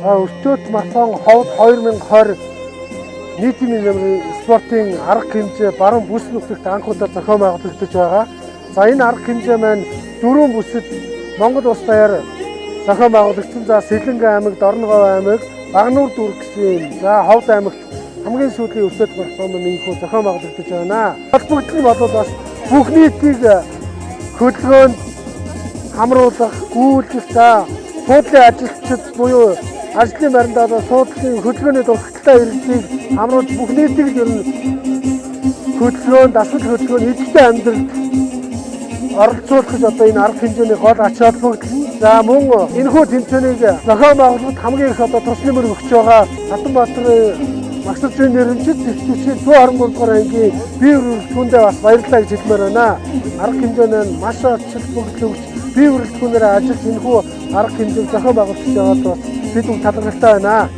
Өртөөт марафон ховд 2020 нийтийн спортын арга хэмжээ баруун бүс нутагт анх удаа зохион байгуулагдаж байгаа. За энэ арга хэмжээ маань 4 бүсэд Монгол улс даяар зохион байгуулагдсан. За Сэлэнгэ аймаг, Дорногов аймаг, Багнуур дүрэг гэсэн. За Ховд аймагт хамгийн сүүлийн өртөөт марафон маань ийхүү зохион байгуулагдаж байна. Холбогдол нь бол бас бүх нийтийг хөдөлгөөнд хамруулах, гүйлгэх, за суудлын ажилчид буюу ажлын байранд суудлын хөдөлгөөний дуртагтай иргэдийг хамруулж бүх нийтийг ер нь хөдөлгөөнд, асуул хөдөлгөөнд идэвхтэй амьдралд оролцуулах гэж одоо энэ арга хэмжээний гол ач холбогдол. За мөн энэхүү тэмцээнийг зохион байгуулалт хамгийн их одоо тусны мөр өгч байгаа Хатанбаатарын Магсаржийн нэрмжид төвчийн 123 дугаар ангийн бие үргэлжлүүлэхүүндээ бас баярлалаа гэж хэлмээр байна. Арга хэмжээнд маш ач холбогдол өгч бие үргэлжлүүлэхүүнээр ажил энэхүү арга хэмжээг зохион байгуулж байгаад бас бид талархалтай байна.